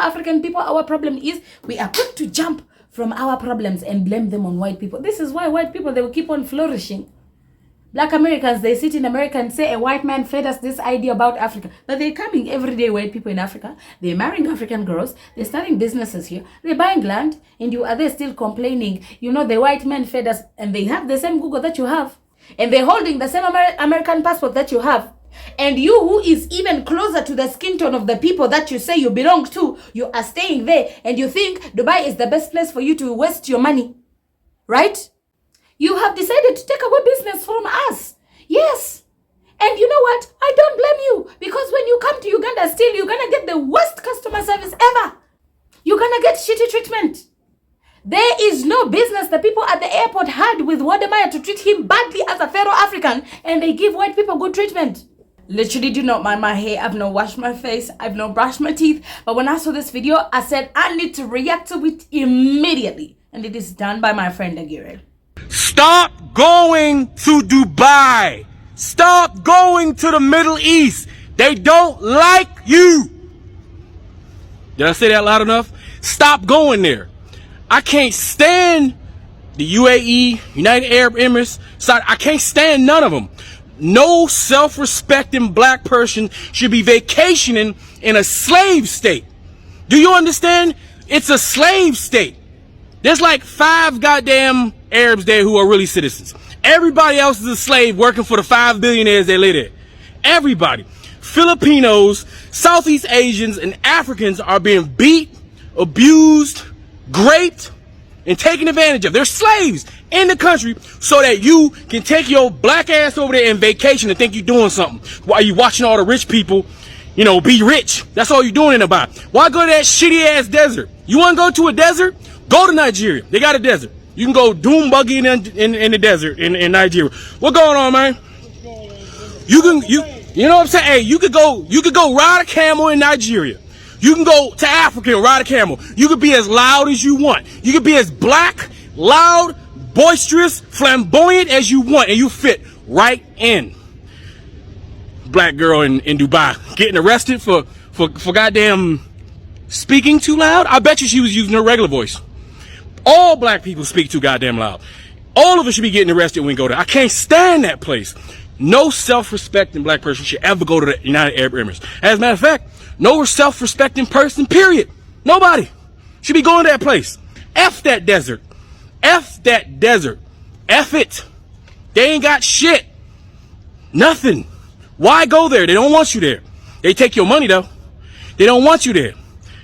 African people, our problem is we are quick to jump from our problems and blame them on white people. This is why white people, they will keep on flourishing. Black Americans, they sit in America and say a white man fed us this idea about Africa. But they're coming everyday white people in Africa. They're marrying African girls. They're starting businesses here. They're buying land. And you are there still complaining, you know, the white man fed us. And they have the same Google that you have. And they're holding the same American passport that you have. And you, who is even closer to the skin tone of the people that you say you belong to, you are staying there. And you think Dubai is the best place for you to waste your money. Right? You have decided to take away business from us. Yes. And you know what? I don't blame you. Because when you come to Uganda still, you're going to get the worst customer service ever. You're going to get shitty treatment. There is no business the people at the airport had with Wodemaya to treat him badly as a fellow African. And they give white people good treatment. Literally do not mind my hair. I've not washed my face. I've not brushed my teeth. But when I saw this video, I said I need to react to it immediately. And it is done by my friend Aguirre. Stop going to Dubai. Stop going to the Middle East. They don't like you. Did I say that loud enough? Stop going there. I can't stand the UAE, United Arab Emirates. I can't stand none of them. No self-respecting black person should be vacationing in a slave state. Do you understand? It's a slave state. There's like 5 goddamn Arabs there who are really citizens. Everybody else is a slave working for the 5 billionaires that live there. Everybody. Filipinos, Southeast Asians, and Africans are being beat, abused, raped, and taken advantage of. They're slaves in the country so that you can take your black ass over there and vacation and think you're doing something while you watching all the rich people, you know, be rich. That's all you're doing in Dubai. Why go to that shitty ass desert? You want to go to a desert? Go to Nigeria. They got a desert. You can go doom buggy in the desert in Nigeria. What going on, man? You know what I'm saying? Hey, you could go ride a camel in Nigeria. You can go to Africa and ride a camel. You could be as loud as you want. You could be as black, loud, boisterous, flamboyant as you want, and you fit right in. Black girl in Dubai getting arrested for goddamn speaking too loud. I bet you she was using her regular voice. All black people speak too goddamn loud. All of us should be getting arrested when we go there. I can't stand that place. No self-respecting black person should ever go to the United Arab Emirates. As a matter of fact, no self-respecting person, period. Nobody should be going to that place. F that desert. F that desert. F it. They ain't got shit. Nothing. Why go there? They don't want you there. They take your money, though. They don't want you there.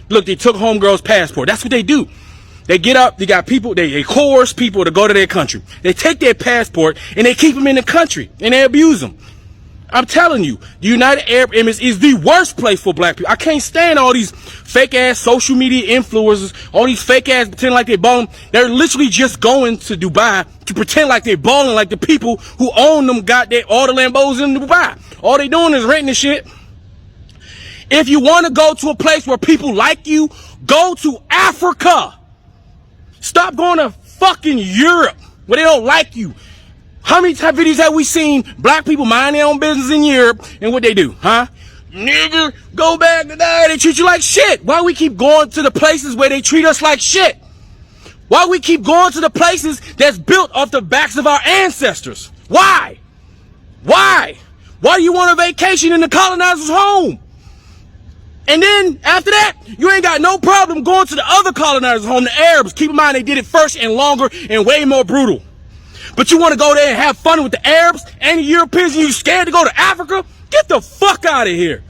Look, they took homegirl's passport. That's what they do. They get up, they got people, they coerce people to go to their country. They take their passport and they keep them in the country and they abuse them. I'm telling you, the United Arab Emirates is the worst place for black people. I can't stand all these fake ass social media influencers, all these fake ass pretend like they balling. They're literally just going to Dubai to pretend like they're balling like the people who own them got all the Lambos in Dubai. All they doing is renting the shit. If you want to go to a place where people like you, go to Africa. Stop going to fucking Europe where they don't like you. How many type videos have we seen black people mind their own business in Europe and what they do, huh? Nigga, go back to that. They treat you like shit. Why we keep going to the places where they treat us like shit? Why we keep going to the places that's built off the backs of our ancestors? Why? Why? Why do you want a vacation in the colonizer's home? And then, after that, you ain't got no problem going to the other colonizers' home, the Arabs. Keep in mind, they did it first and longer and way more brutal. But you want to go there and have fun with the Arabs and the Europeans and you scared to go to Africa? Get the fuck out of here.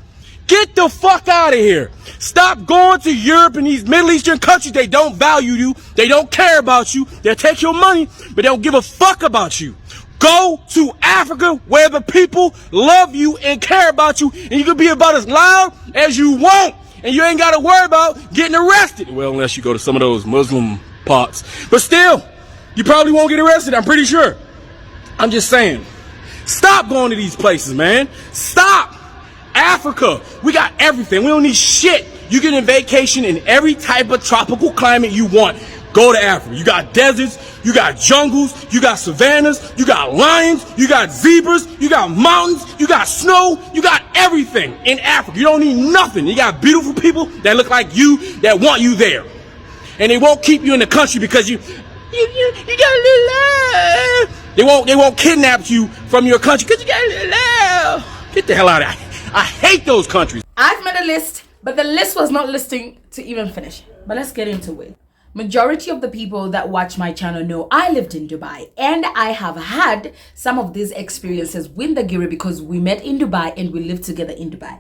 Get the fuck out of here. Stop going to Europe and these Middle Eastern countries. They don't value you. They don't care about you. They'll take your money, but they don't give a fuck about you. Go to Africa where the people love you and care about you, and you can be about as loud as you want, and you ain't got to worry about getting arrested. Well, unless you go to some of those Muslim parts. But still, you probably won't get arrested, I'm pretty sure. I'm just saying. Stop going to these places, man. Stop. Africa, we got everything. We don't need shit. You get a vacation in every type of tropical climate you want. Go to Africa. You got deserts, you got jungles, you got savannas, you got lions, you got zebras, you got mountains, you got snow, you got everything in Africa. You don't need nothing. You got beautiful people that look like you that want you there. And they won't keep you in the country because you got a little love. They won't kidnap you from your country because you got a little love. Get the hell out of here. I hate those countries. I've made a list, but the list was not listing to even finish. But let's get into it. Majority of the people that watch my channel know I lived in Dubai, and I have had some of these experiences with the Giri because we met in Dubai and we lived together in Dubai.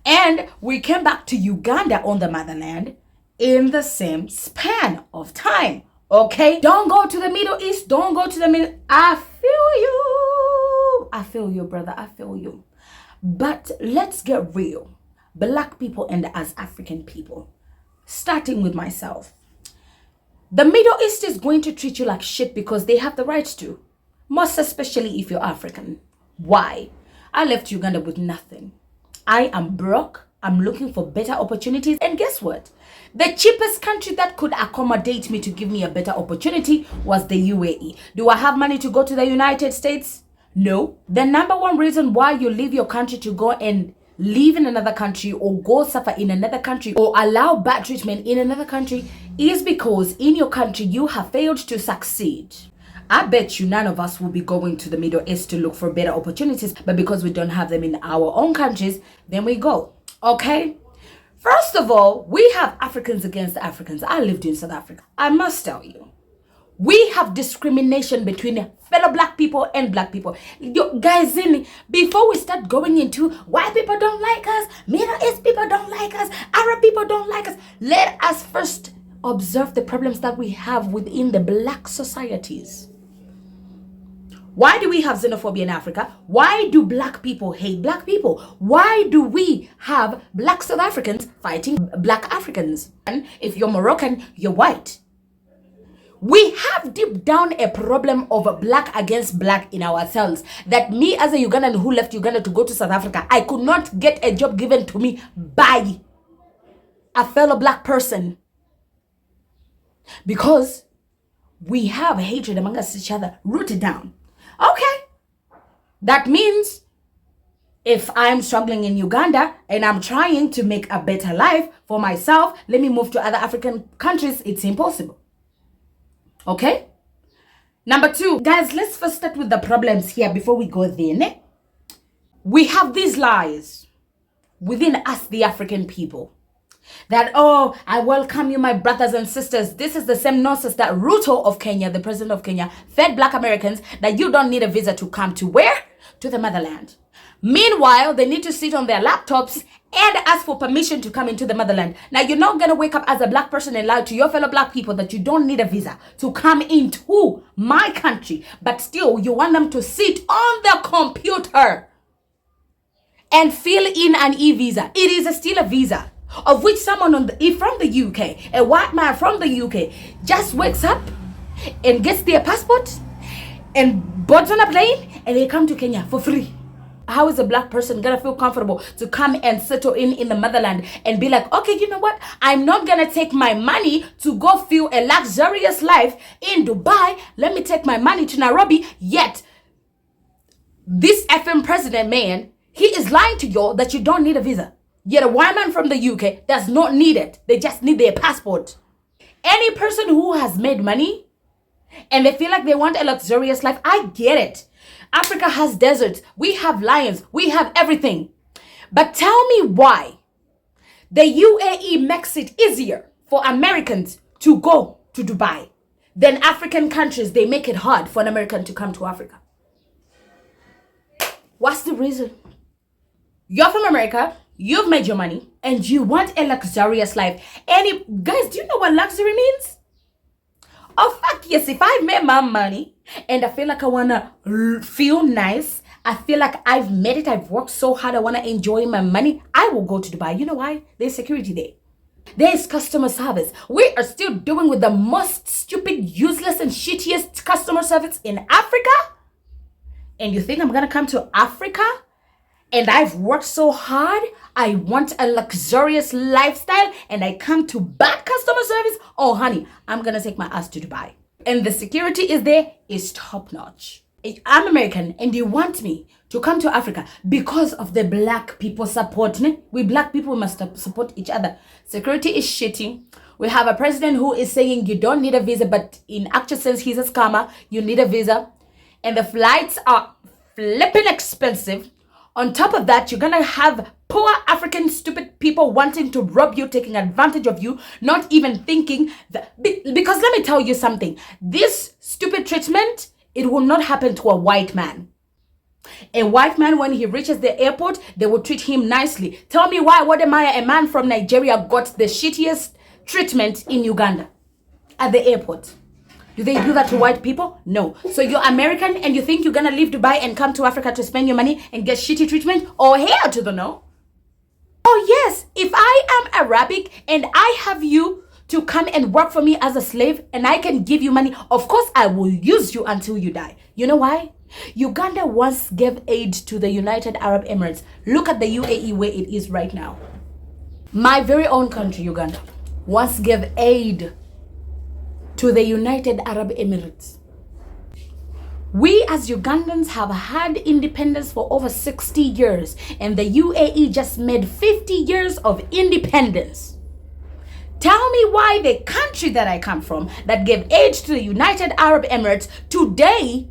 And we came back to Uganda on the motherland in the same span of time. Okay? Don't go to the Middle East. Don't go to the Middle... I feel you. I feel you, brother. I feel you. But let's get real. Black people and as African people. Starting with myself. The Middle East is going to treat you like shit because they have the rights to. Most especially if you're African. Why? I left Uganda with nothing. I am broke. I'm looking for better opportunities. And guess what? The cheapest country that could accommodate me to give me a better opportunity was the UAE. Do I have money to go to the United States? No. The number one reason why you leave your country to go and live in another country or go suffer in another country or allow bad treatment in another country is because in your country you have failed to succeed. I bet you none of us will be going to the Middle East to look for better opportunities, but because we don't have them in our own countries, then we go. Okay? First of all, we have Africans against Africans. I lived in South Africa. I must tell you. We have discrimination between fellow black people and black people. You guys, before we start going into white people don't like us, Middle East people don't like us, Arab people don't like us, let us first observe the problems that we have within the black societies. Why do we have xenophobia in Africa? Why do black people hate black people? Why do we have black South Africans fighting black Africans? And if you're Moroccan, you're white. We have deep down a problem of black against black in ourselves. That me as a Ugandan who left Uganda to go to South Africa, I could not get a job given to me by a fellow black person. Because we have hatred among us each other rooted down. Okay. That means if I'm struggling in Uganda and I'm trying to make a better life for myself, let me move to other African countries. It's impossible. Okay? Number two, guys, let's first start with the problems here before we go there. We have these lies within us, the African people. That, oh, I welcome you, my brothers and sisters. This is the same nonsense that Ruto of Kenya, the president of Kenya, fed black Americans that you don't need a visa to come to where? To the motherland. Meanwhile, they need to sit on their laptops and ask for permission to come into the motherland. Now, you're not going to wake up as a black person and lie to your fellow black people that you don't need a visa to come into my country. But still, you want them to sit on the computer and fill in an e-visa. It is still a visa, of which someone from the UK, a white man from the UK, just wakes up and gets their passport and boards on a plane and they come to Kenya for free. How is a black person gonna feel comfortable to come and settle in the motherland and be like, okay, you know what? I'm not gonna take my money to go feel a luxurious life in Dubai. Let me take my money to Nairobi. Yet, this FM president man, he is lying to you that you don't need a visa. Yet a white man from the UK does not need it. They just need their passport. Any person who has made money and they feel like they want a luxurious life, I get it. Africa has deserts. We have lions. We have everything. But tell me why the UAE makes it easier for Americans to go to Dubai than African countries. They make it hard for an American to come to Africa. What's the reason? You're from America. You've made your money and you want a luxurious life. Guys, do you know what luxury means? Oh, fuck yes. If I made my money and I feel like I want to feel nice, I feel like I've made it, I've worked so hard, I want to enjoy my money, I will go to Dubai. You know why? There's security there. There's customer service. We are still doing with the most stupid, useless, and shittiest customer service in Africa? And you think I'm going to come to Africa and I've worked so hard, I want a luxurious lifestyle, and I come to bad customer service, oh honey, I'm gonna take my ass to Dubai. And the security is there, is top notch. I'm American and you want me to come to Africa because of the black people support. We black people must support each other. Security is shitty. We have a president who is saying you don't need a visa, but in actual sense, he's a scammer. You need a visa. And the flights are flipping expensive. On top of that, you're gonna have poor African stupid people wanting to rob you, taking advantage of you, not even thinking that, because let me tell you something, this stupid treatment, it will not happen to a white man. A white man, when he reaches the airport, they will treat him nicely. Tell me why Wodemaya, a man from Nigeria, got the shittiest treatment in Uganda at the airport. Do they do that to white people? No. So you're American and you think you're gonna leave Dubai and come to Africa to spend your money and get shitty treatment? Oh, hell to the no. Oh yes, if I am Arabic and I have you to come and work for me as a slave and I can give you money, of course I will use you until you die. You know why? Uganda once gave aid to the United Arab Emirates. Look at the UAE where it is right now. My very own country, Uganda, once gave aid to the United Arab Emirates. We as Ugandans have had independence for over 60 years and the UAE just made 50 years of independence. Tell me why the country that I come from that gave aid to the United Arab Emirates today,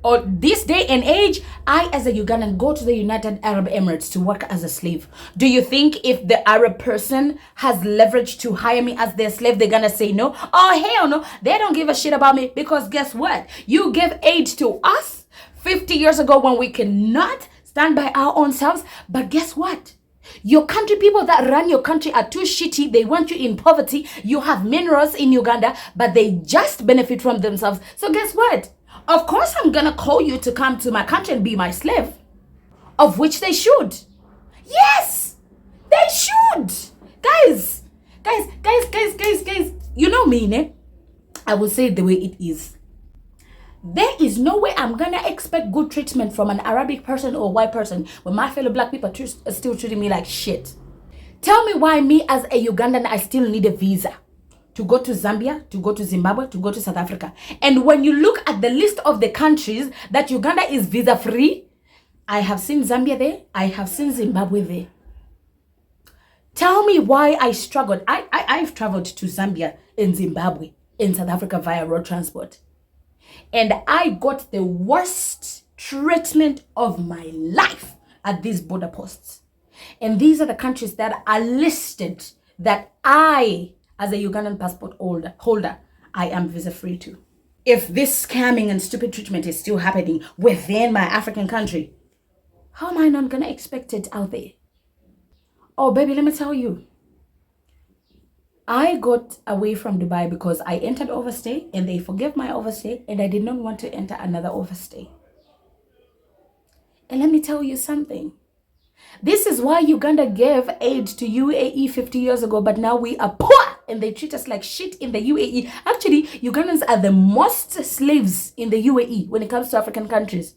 or this day and age, I as a Ugandan go to the United Arab Emirates to work as a slave. Do you think if the Arab person has leverage to hire me as their slave, they're gonna say no? Oh hell no, they don't give a shit about me, because guess what? You gave aid to us 50 years ago when we cannot stand by our own selves, but guess what? Your country, people that run your country are too shitty. They want you in poverty. You have minerals in Uganda, but they just benefit from themselves. So guess what? Of course I'm gonna call you to come to my country and be my slave. Of which they should. Yes! They should! Guys! You know me, ne? I will say it the way it is. There is no way I'm gonna expect good treatment from an Arabic person or white person when my fellow black people are still treating me like shit. Tell me why me as a Ugandan, I still need a visa to go to Zambia, to go to Zimbabwe, to go to South Africa. And when you look at the list of the countries that Uganda is visa free, I have seen Zambia there, I have seen Zimbabwe there. Tell me why I struggled. I've traveled to Zambia and Zimbabwe in South Africa via road transport. And I got the worst treatment of my life at these border posts. And these are the countries that are listed that I, as a Ugandan passport holder, I am visa free to. If this scamming and stupid treatment is still happening within my African country, how am I not going to expect it out there? Oh, baby, let me tell you. I got away from Dubai because I entered overstay and they forgave my overstay and I did not want to enter another overstay. And let me tell you something. This is why Uganda gave aid to UAE 50 years ago, but now we are poor and they treat us like shit in the UAE. Actually, Ugandans are the most slaves in the UAE when it comes to African countries.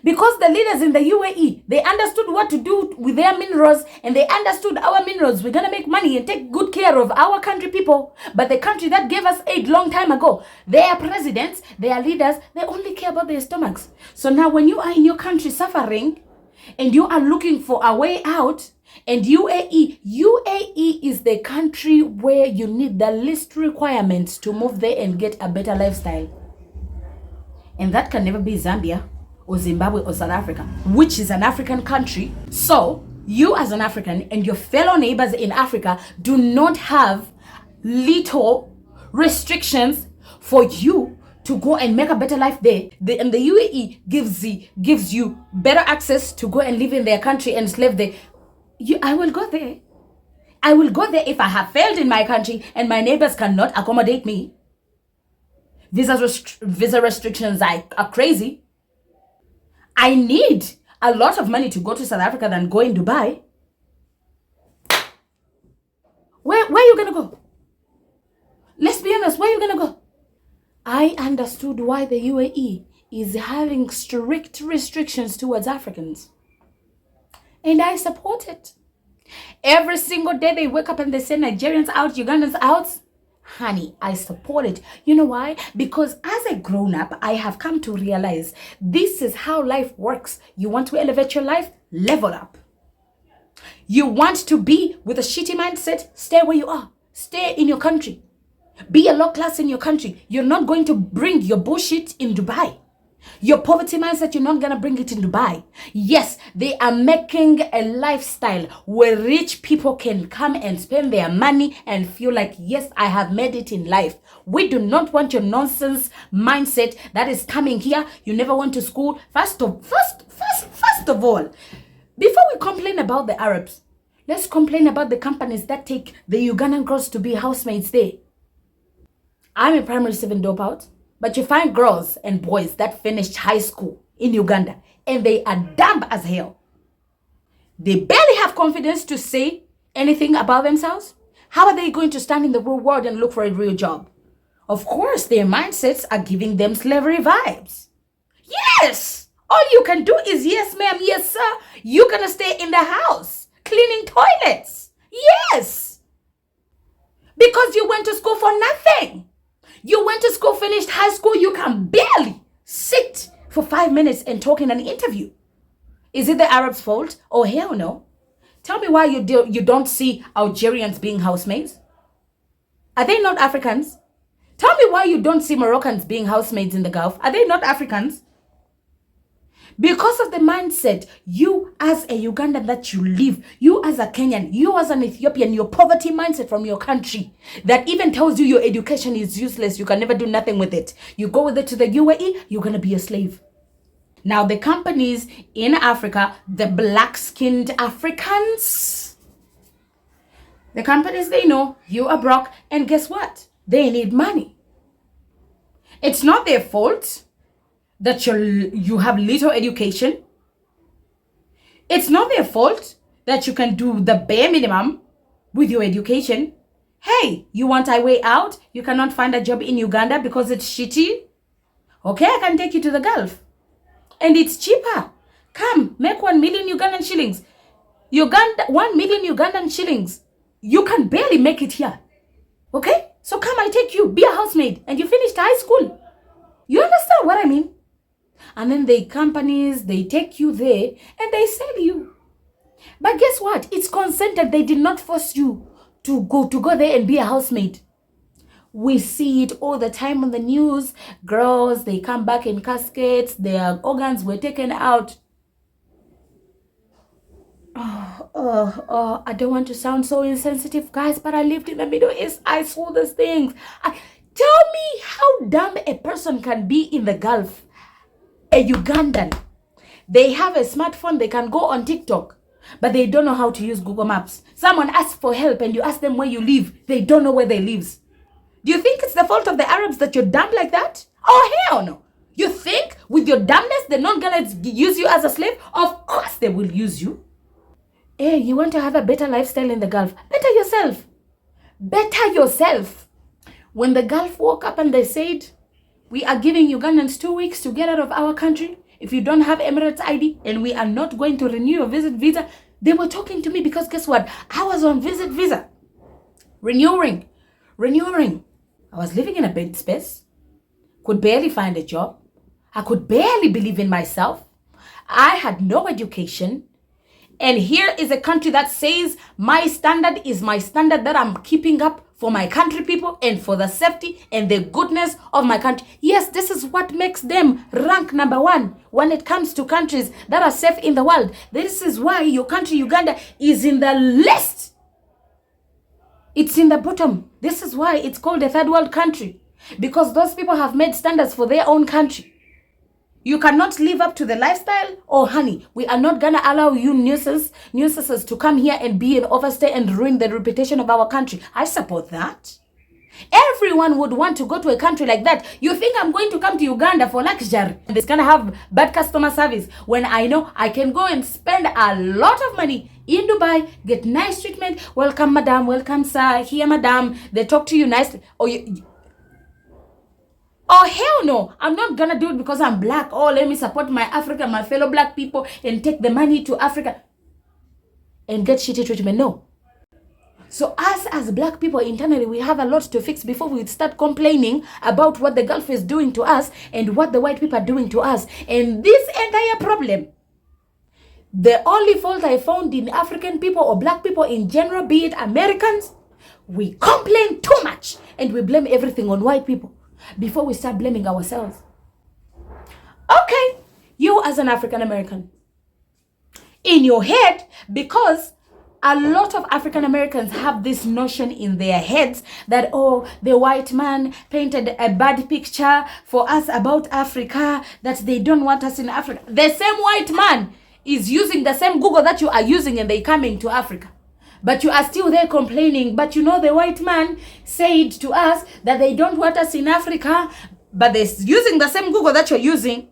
Because the leaders in the UAE, they understood what to do with their minerals and they understood our minerals. We're going to make money and take good care of our country people. But the country that gave us aid long time ago, their presidents, their leaders, they only care about their stomachs. So now when you are in your country suffering and you are looking for a way out, and UAE is the country where you need the least requirements to move there and get a better lifestyle. And that can never be Zambia or Zimbabwe or South Africa, which is an African country. So you as an African and your fellow neighbors in Africa do not have little restrictions for you to go and make a better life there. And the UAE gives you better access to go and live in their country and slave there. I will go there. I will go there if I have failed in my country and my neighbors cannot accommodate me. Visa restrictions are crazy. I need a lot of money to go to South Africa than go in Dubai. Where are you going to go? Let's be honest, where are you going to go? I understood why the UAE is having strict restrictions towards Africans. And I support it. Every single day they wake up and they say Nigerians out, Ugandans out. Honey, I support it. You know why? Because as a grown-up, I have come to realize this is how life works. You want to elevate your life? Level up. You want to be with a shitty mindset? Stay where you are. Stay in your country. Be a low class in your country. You're not going to bring your bullshit in Dubai. Your poverty mindset, you're not going to bring it in Dubai. Yes, they are making a lifestyle where rich people can come and spend their money and feel like, yes, I have made it in life. We do not want your nonsense mindset that is coming here. You never went to school. First of all, before we complain about the Arabs, let's complain about the companies that take the Ugandan girls to be housemaids there. I'm a primary 7 dropout. But you find girls and boys that finished high school in Uganda and they are dumb as hell. They barely have confidence to say anything about themselves. How are they going to stand in the real world and look for a real job? Of course, their mindsets are giving them slavery vibes. Yes! All you can do is yes, ma'am, yes, sir. You're gonna stay in the house cleaning toilets. Yes! Because you went to school for nothing. You went to school, finished high school, you can barely sit for 5 minutes and talk in an interview. Is it the Arabs' fault? Oh, hell no. Tell me why you don't see Algerians being housemaids. Are they not Africans? Tell me why you don't see Moroccans being housemaids in the Gulf. Are they not Africans? Because of the mindset, you as a Ugandan that you live, you as a Kenyan, you as an Ethiopian, your poverty mindset from your country that even tells you your education is useless, you can never do nothing with it. You go with it to the UAE, you're going to be a slave. Now the companies in Africa, the black-skinned Africans, the companies, they know you are broke, and guess what? They need money. It's not their fault that you have little education. It's not their fault that you can do the bare minimum with your education. Hey, you want a way out? You cannot find a job in Uganda because it's shitty? Okay, I can take you to the Gulf. And it's cheaper. Come, make 1 million Ugandan shillings. 1 million Ugandan shillings. You can barely make it here. Okay? So come, I take you. Be a housemaid. And you finished high school. You understand what I mean? And then the companies, they take you there and they sell you. But guess what? It's consented. They did not force you to go there and be a housemaid. We see it all the time on the news. Girls, they come back in caskets. Their organs were taken out. I don't want to sound so insensitive, guys, but I lived in the Middle East. I saw these things. Tell me how dumb a person can be in the Gulf. A Ugandan. They have a smartphone. They can go on TikTok. But they don't know how to use Google Maps. Someone asks for help and you ask them where you live. They don't know where they live. Do you think it's the fault of the Arabs that you're dumb like that? Oh, hell no. You think with your dumbness, they're not going to use you as a slave? Of course they will use you. Hey, you want to have a better lifestyle in the Gulf? Better yourself. Better yourself. When the Gulf woke up and they said, we are giving Ugandans 2 weeks to get out of our country. If you don't have Emirates ID and we are not going to renew your visit visa, they were talking to me because guess what? I was on visit visa. Renewing. I was living in a bed space. Could barely find a job. I could barely believe in myself. I had no education. And here is a country that says my standard is my standard that I'm keeping up for my country people and for the safety and the goodness of my country. Yes, this is what makes them rank #1 when it comes to countries that are safe in the world. This is why your country, Uganda, is in the list. It's in the bottom. This is why it's called a third world country. Because those people have made standards for their own country. You cannot live up to the lifestyle. Oh, honey, we are not going to allow you nuisances to come here and be an overstay and ruin the reputation of our country. I support that. Everyone would want to go to a country like that. You think I'm going to come to Uganda for luxury and it's going to have bad customer service when I know I can go and spend a lot of money in Dubai, get nice treatment. Welcome, madam. Welcome, sir. Here, madam. They talk to you nicely. Oh, hell no. I'm not gonna do it because I'm black. Oh, let me support my Africa, my fellow black people, and take the money to Africa and get shitty treatment. No. So us as black people internally, we have a lot to fix before we start complaining about what the Gulf is doing to us and what the white people are doing to us. And this entire problem, the only fault I found in African people or black people in general, be it Americans, we complain too much and we blame everything on white people before we start blaming ourselves. Okay, you as an African American, in your head, because a lot of African Americans have this notion in their heads that, oh, the white man painted a bad picture for us about Africa, that they don't want us in Africa. The same white man is using the same Google that you are using and they coming to Africa. But you are still there complaining. But you know the white man said to us that they don't want us in Africa, but they're using the same Google that you're using.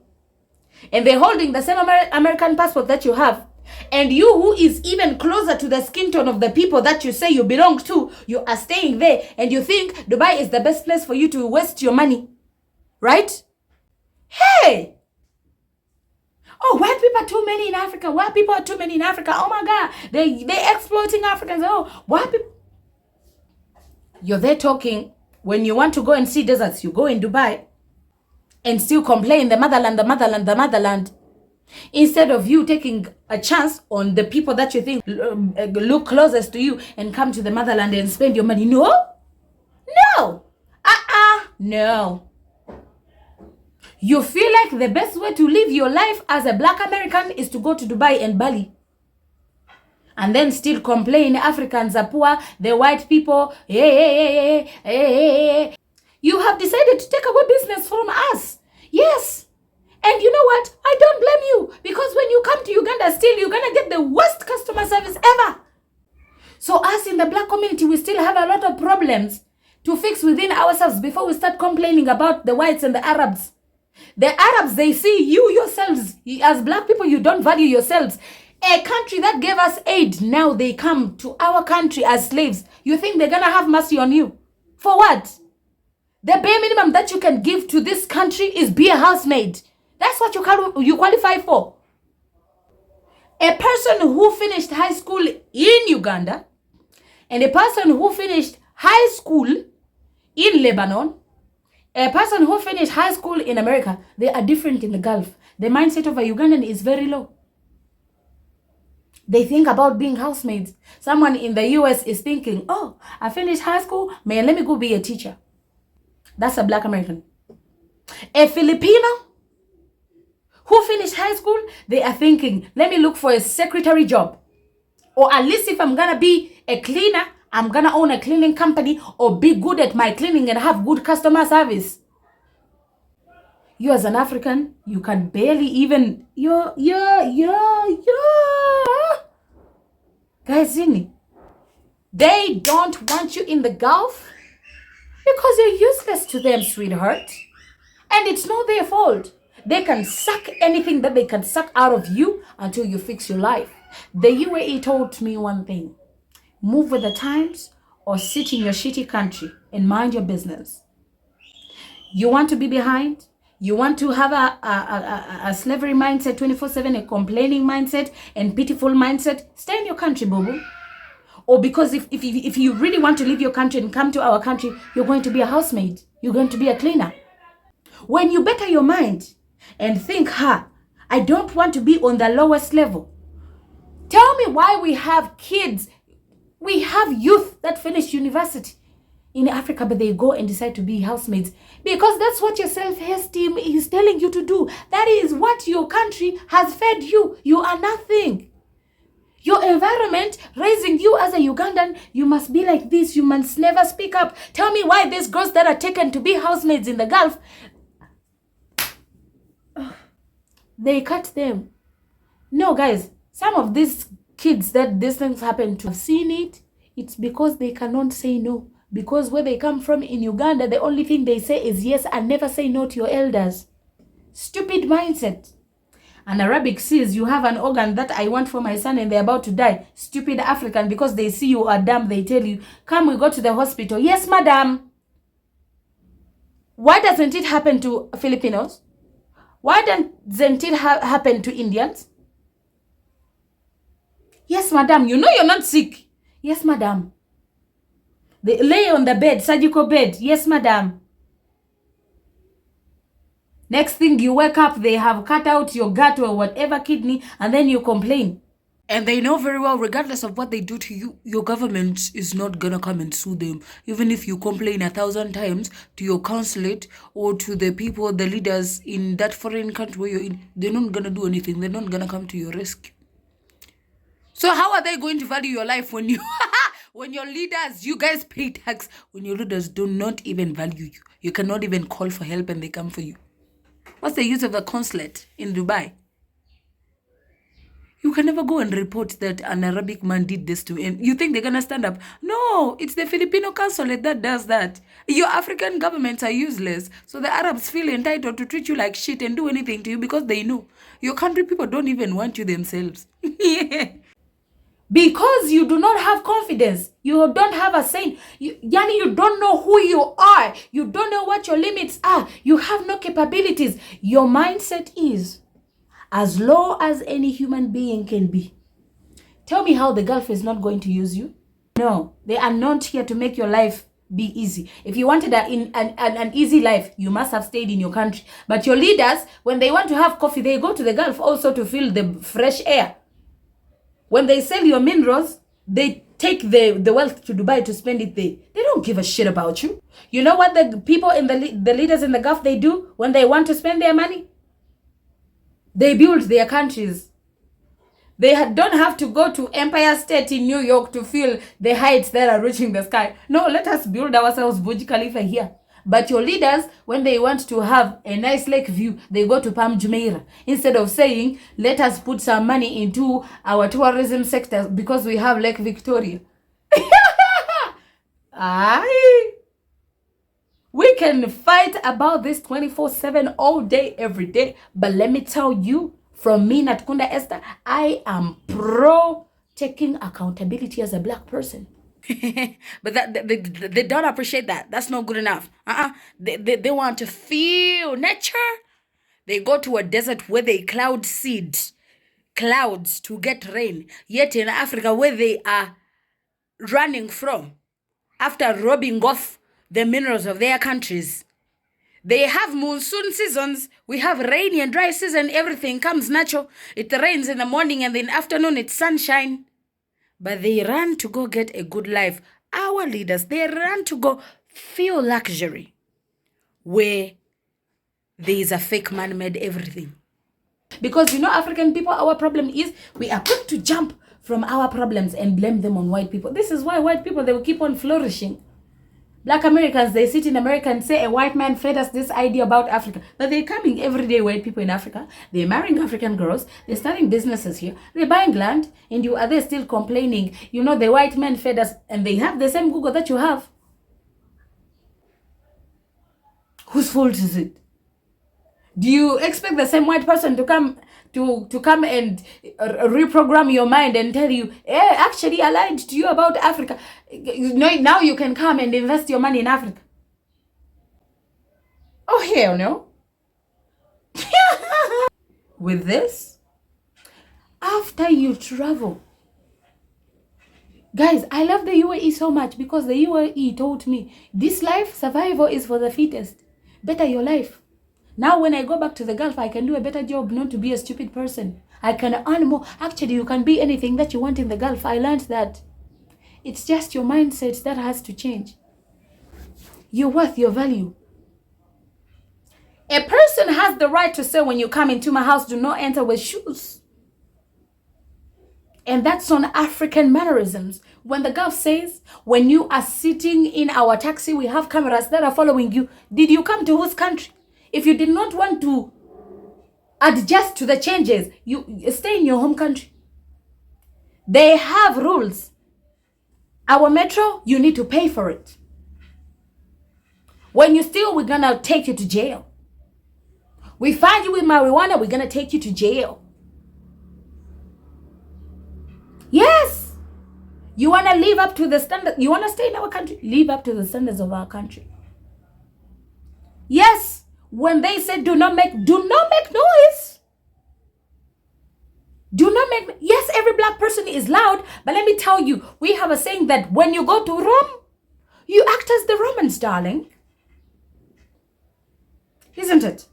And they're holding the same American passport that you have. And you, who is even closer to the skin tone of the people that you say you belong to, you are staying there and you think Dubai is the best place for you to waste your money. Right? Hey! Oh, white people are too many in Africa. White people are too many in Africa. Oh my God. They're exploiting Africans. Oh, white people. You're there talking. When you want to go and see deserts, you go in Dubai and still complain the motherland. Instead of you taking a chance on the people that you think look closest to you and come to the motherland and spend your money. No. No. You feel like the best way to live your life as a black American is to go to Dubai and Bali. And then still complain Africans are poor, the white people, You have decided to take away business from us. Yes. And you know what? I don't blame you, because when you come to Uganda still, you're going to get the worst customer service ever. So us in the black community, we still have a lot of problems to fix within ourselves before we start complaining about the whites and the Arabs. The Arabs, they see you yourselves. As black people, you don't value yourselves. A country that gave us aid, now they come to our country as slaves. You think they're going to have mercy on you? For what? The bare minimum that you can give to this country is be a housemaid. That's what you qualify for. A person who finished high school in Uganda and a person who finished high school in Lebanon, a person who finished high school in America, they are different in the Gulf. The mindset of a Ugandan is very low. They think about being housemaids. Someone in the US is thinking, oh, I finished high school, man, let me go be a teacher. That's a black American. A Filipino who finished high school, they are thinking, let me look for a secretary job. Or at least if I'm going to be a cleaner, I'm going to own a cleaning company or be good at my cleaning and have good customer service. You as an African, you can barely even, Guys, they don't want you in the Gulf because you're useless to them, sweetheart. And it's not their fault. They can suck anything that they can suck out of you until you fix your life. The UAE taught me one thing. Move with the times or sit in your shitty country and mind your business. You want to be behind? You want to have a slavery mindset 24/7, a complaining mindset and pitiful mindset? Stay in your country, boo-boo. Or because if you really want to leave your country and come to our country, you're going to be a housemaid. You're going to be a cleaner. When you better your mind and think, I don't want to be on the lowest level. Tell me why we have kids, we have youth that finish university in Africa, but they go and decide to be housemaids. Because that's what your self-esteem is telling you to do. That is what your country has fed you. You are nothing. Your environment raising you as a Ugandan, you must be like this. You must never speak up. Tell me why these girls that are taken to be housemaids in the Gulf, they cut them. No, guys, some of these kids that these things happen to have seen it. It's because they cannot say no. Because where they come from in Uganda, the only thing they say is yes and never say no to your elders. Stupid mindset. An Arabic says, you have an organ that I want for my son and they're about to die. Stupid African, because they see you are dumb, they tell you, come, we go to the hospital. Yes, madam. Why doesn't it happen to Filipinos? Why doesn't it happen to Indians? Yes, madam, you know you're not sick. Yes, madam. They lay on the bed, surgical bed. Yes, madam. Next thing you wake up, they have cut out your gut or whatever kidney, and then you complain. And they know very well, regardless of what they do to you, your government is not gonna come and sue them. Even if you complain 1,000 times to your consulate or to the people, the leaders in that foreign country where you're in, they're not gonna do anything. They're not gonna come to your rescue. So how are they going to value your life when you, when your leaders, you guys pay tax, when your leaders do not even value you? You cannot even call for help and they come for you. What's the use of a consulate in Dubai? You can never go and report that an Arabic man did this to him. You think they're going to stand up? No, it's the Filipino consulate that does that. Your African governments are useless. So the Arabs feel entitled to treat you like shit and do anything to you because they know. Your country people don't even want you themselves. Because you do not have confidence. You don't have a saying. Yani, you don't know who you are. You don't know what your limits are. You have no capabilities. Your mindset is as low as any human being can be. Tell me how the Gulf is not going to use you. No, they are not here to make your life be easy. If you wanted an easy life, you must have stayed in your country. But your leaders, when they want to have coffee, they go to the Gulf also to feel the fresh air. When they sell your minerals, they take the wealth to Dubai to spend it there. They don't give a shit about you. You know what the people in the leaders in the Gulf, they do when they want to spend their money? They build their countries. They don't have to go to Empire State in New York to feel the heights that are reaching the sky. No, let us build ourselves Burj Khalifa here. But your leaders, when they want to have a nice lake view, they go to Palm Jumeirah. Instead of saying, let us put some money into our tourism sector because we have Lake Victoria. Aye. We can fight about this 24/7 all day, every day. But let me tell you, from me, Natkunda Esther, I am pro taking accountability as a black person. But that they don't appreciate that. That's not good enough. They want to feel nature. They go to a desert where they cloud seed clouds to get rain. Yet in Africa, where they are running from after robbing off the minerals of their countries, they have monsoon seasons. We have rainy and dry season. Everything comes natural. It rains in the morning and in the afternoon it's sunshine. But they run to go get a good life. Our leaders, they run to go feel luxury where there is a fake man-made everything. Because, you know, African people, our problem is we are quick to jump from our problems and blame them on white people. This is why white people, they will keep on flourishing. Black Americans, they sit in America and say a white man fed us this idea about Africa. But they're coming everyday white people in Africa. They're marrying African girls. They're starting businesses here. They're buying land. And you are there still complaining, you know, the white man fed us. And they have the same Google that you have. Whose fault is it? Do you expect the same white person to come and reprogram your mind and tell you, hey, actually I lied to you about Africa. Now you can come and invest your money in Africa. Oh, hell no. With this, after you travel, guys, I love the UAE so much because the UAE taught me this life, survival is for the fittest. Better your life. Now when I go back to the Gulf, I can do a better job not to be a stupid person. I can earn more. Actually, you can be anything that you want in the Gulf. I learned that. It's just your mindset that has to change. Your worth, your value. A person has the right to say, when you come into my house, do not enter with shoes. And that's on African mannerisms. When the Gulf says, when you are sitting in our taxi, we have cameras that are following you. Did you come to whose country? If you did not want to adjust to the changes, you stay in your home country. They have rules. Our metro, you need to pay for it. When you steal, we're going to take you to jail. We find you with marijuana, we're going to take you to jail. Yes. You want to live up to the standard. You want to stay in our country? Live up to the standards of our country. Yes, when they say do not make noise. Do not make, yes, every black person is loud, but let me tell you, we have a saying that when you go to Rome, you act as the Romans, darling. Isn't it?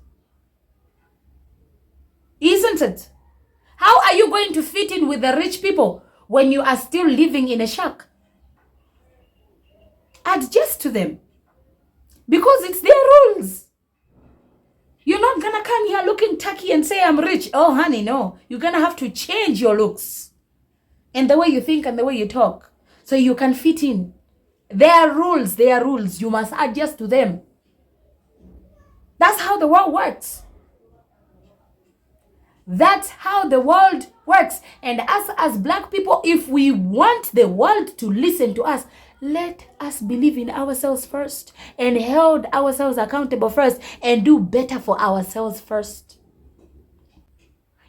Isn't it? How are you going to fit in with the rich people when you are still living in a shack? Adjust to them. Because it's their rules. You're not gonna come here looking tacky and say I'm rich. Oh, honey, no. You're gonna have to change your looks and the way you think and the way you talk so you can fit in. Their rules, their rules. You must adjust to them. That's how the world works. That's how the world works. And us as black people, if we want the world to listen to us, let us believe in ourselves first and hold ourselves accountable first and do better for ourselves first.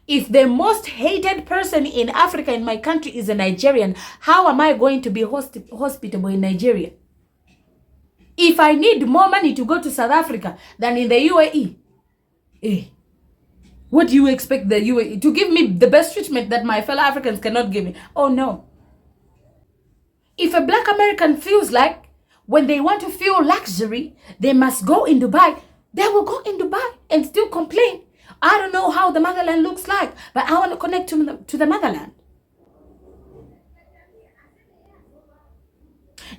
If the most hated person in Africa, in my country, is a Nigerian, how am I going to be hospitable in Nigeria? If I need more money to go to South Africa than in the UAE, what do you expect the UAE to give me the best treatment that my fellow Africans cannot give me? Oh no. If a black American feels like when they want to feel luxury, they must go in Dubai, they will go in Dubai and still complain. I don't know how the motherland looks like, but I want to connect to the motherland.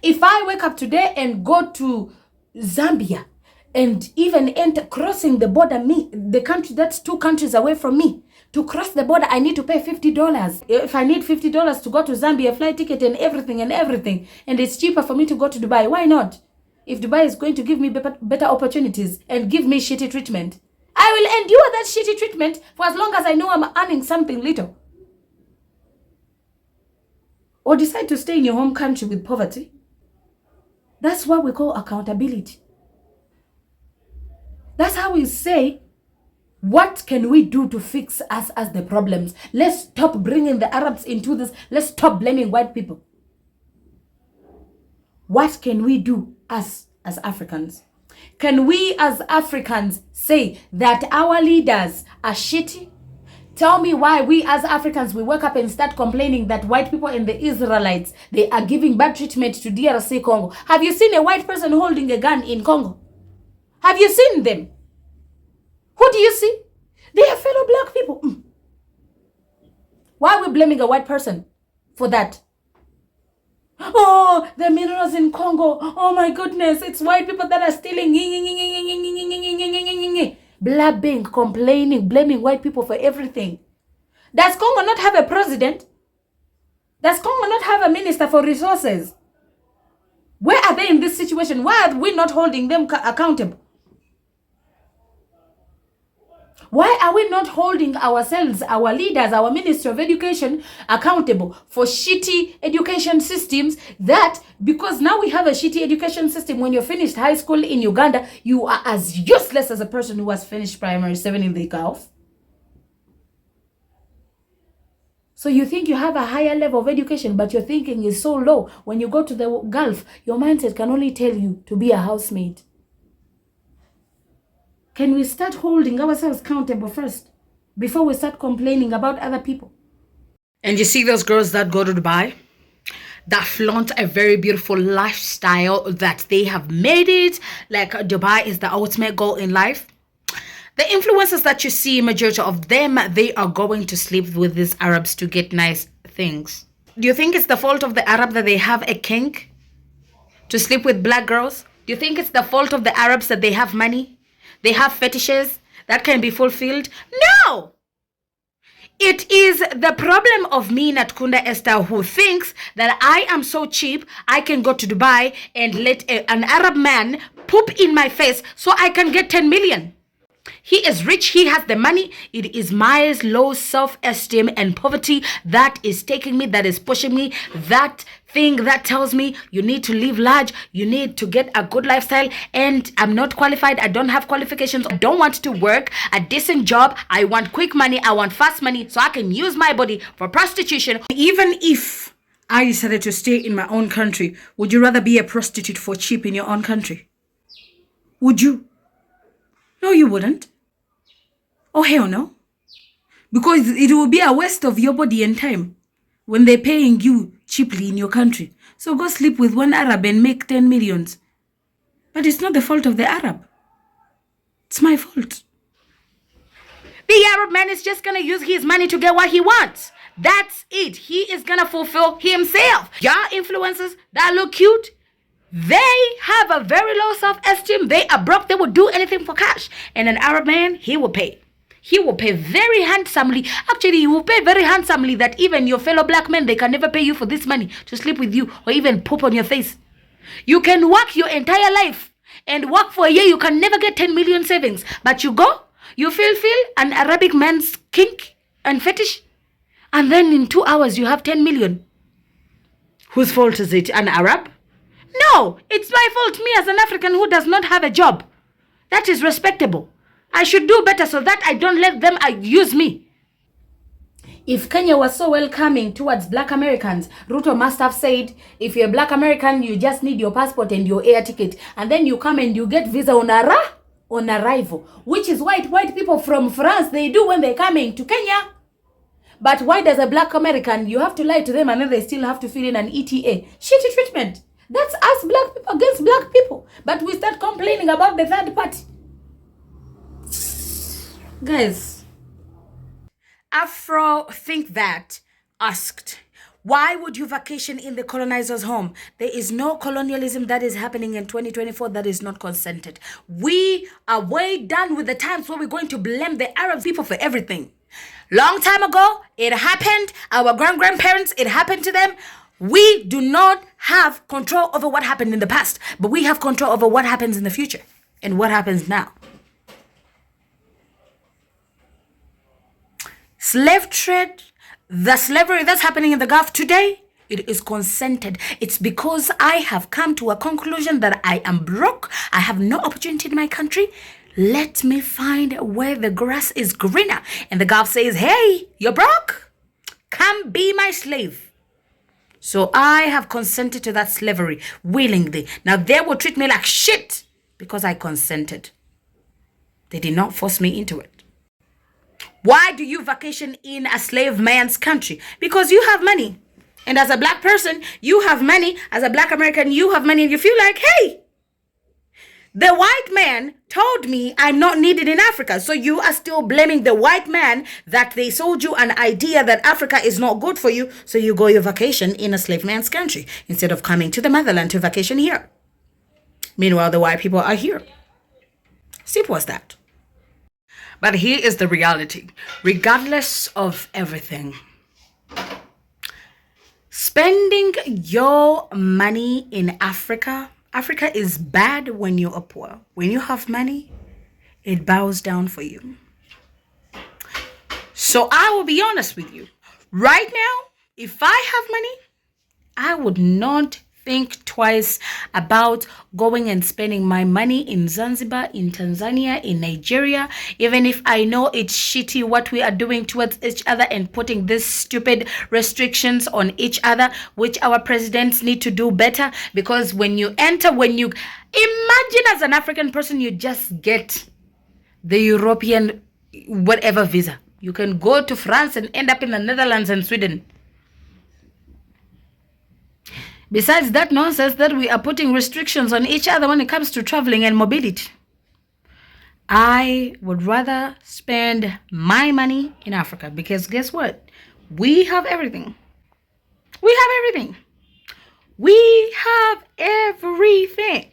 If I wake up today and go to Zambia and even enter crossing the border, the country that's 2 countries away from me, to cross the border, I need to pay $50. If I need $50 to go to Zambia, flight ticket and everything, and it's cheaper for me to go to Dubai, why not? If Dubai is going to give me better opportunities and give me shitty treatment, I will endure that shitty treatment for as long as I know I'm earning something little. Or decide to stay in your home country with poverty. That's what we call accountability. That's how we say, what can we do to fix us as the problems? Let's stop bringing the Arabs into this. Let's stop blaming white people. What can we do as Africans? Can we as Africans say that our leaders are shitty? Tell me why we as Africans, we wake up and start complaining that white people and the Israelites, they are giving bad treatment to DRC Congo. Have you seen a white person holding a gun in Congo? Have you seen them? Who do you see? They are fellow black people. Why are we blaming a white person for that? Oh, the minerals in Congo. Oh my goodness, it's white people that are stealing. Blabbing, complaining, blaming white people for everything. Does Congo not have a president? Does Congo not have a minister for resources? Where are they in this situation? Why are we not holding them accountable? Why are we not holding ourselves, our leaders, our Ministry of Education accountable for shitty education systems that, because now we have a shitty education system, when you're finished high school in Uganda, you are as useless as a person who has finished primary 7 in the Gulf. So you think you have a higher level of education, but your thinking is so low. When you go to the Gulf, your mindset can only tell you to be a housemaid. Can we start holding ourselves accountable first before we start complaining about other people? And you see those girls that go to Dubai, that flaunt a very beautiful lifestyle, that they have made it like Dubai is the ultimate goal in life. The influencers that you see, majority of them, they are going to sleep with these Arabs to get nice things. Do you think it's the fault of the Arab that they have a kink to sleep with black girls? Do you think it's the fault of the Arabs that they have money? They have fetishes that can be fulfilled? No! It is the problem of me, Natkunda Esther, who thinks that I am so cheap, I can go to Dubai and let an Arab man poop in my face so I can get 10 million. He is rich, he has the money. It is my low self-esteem and poverty that is taking me, that is pushing me, that thing that tells me you need to live large, you need to get a good lifestyle, and I'm not qualified, I don't have qualifications, I don't want to work a decent job, I want quick money, I want fast money, so I can use my body for prostitution. Even if I decided to stay in my own country, would you rather be a prostitute for cheap in your own country? Would you? No, you wouldn't. Oh, hell no. Because it will be a waste of your body and time when they're paying you cheaply in your country. So go sleep with one Arab and make 10 millions. But it's not the fault of the Arab. It's my fault. The Arab man is just going to use his money to get what he wants. That's it. He is going to fulfill himself. Your influencers that look cute, they have a very low self-esteem. They are broke. They will do anything for cash. And an Arab man, he will pay. He will pay very handsomely. Actually, he will pay very handsomely that even your fellow black men, they can never pay you for this money to sleep with you or even poop on your face. You can work your entire life and work for a year. You can never get 10 million savings. But you go, you feel an Arabic man's kink and fetish. And then in 2 hours, you have 10 million. Whose fault is it? An Arab? No, it's my fault. Me as an African who does not have a job. That is respectable. I should do better so that I don't let them use me. If Kenya was so welcoming towards black Americans, Ruto must have said, if you're a black American, you just need your passport and your air ticket. And then you come and you get visa on arrival. Which is what white people from France, they do when they're coming to Kenya. But why does a black American, you have to lie to them and then they still have to fill in an ETA? Shitty treatment. That's us black people against black people. But we start complaining about the third party. Guys, Afro Think That asked, why would you vacation in the colonizer's home? There is no colonialism that is happening in 2024 that is not consented. We are way done with the times where we're going to blame the Arab people for everything. Long time ago, it happened. Our grandparents, it happened to them. We do not have control over what happened in the past, but we have control over what happens in the future and what happens now. Slave trade, the slavery that's happening in the Gulf today, it is consented. It's because I have come to a conclusion that I am broke. I have no opportunity in my country. Let me find where the grass is greener. And the Gulf says, hey, you're broke? Come be my slave. So I have consented to that slavery willingly. Now they will treat me like shit because I consented. They did not force me into it. Why do you vacation in a slave man's country? Because you have money. And as a black person, you have money. As a black American, you have money. And you feel like, hey, the white man told me I'm not needed in Africa. So you are still blaming the white man that they sold you an idea that Africa is not good for you. So you go your vacation in a slave man's country instead of coming to the motherland to vacation here. Meanwhile, the white people are here. Simple as that. But here is the reality. Regardless of everything, spending your money in Africa is bad when you are poor. When you have money, it bows down for you. So I will be honest with you. Right now, if I have money, I would not think twice about going and spending my money in Zanzibar, in Tanzania, in Nigeria, even if I know it's shitty what we are doing towards each other and putting these stupid restrictions on each other, which our presidents need to do better. Because when you imagine as an African person, you just get the European whatever visa. You can go to France and end up in the Netherlands and Sweden. Besides that nonsense that we are putting restrictions on each other when it comes to traveling and mobility, I would rather spend my money in Africa because guess what? We have everything. We have everything. We have everything.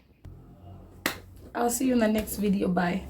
I'll see you in the next video. Bye.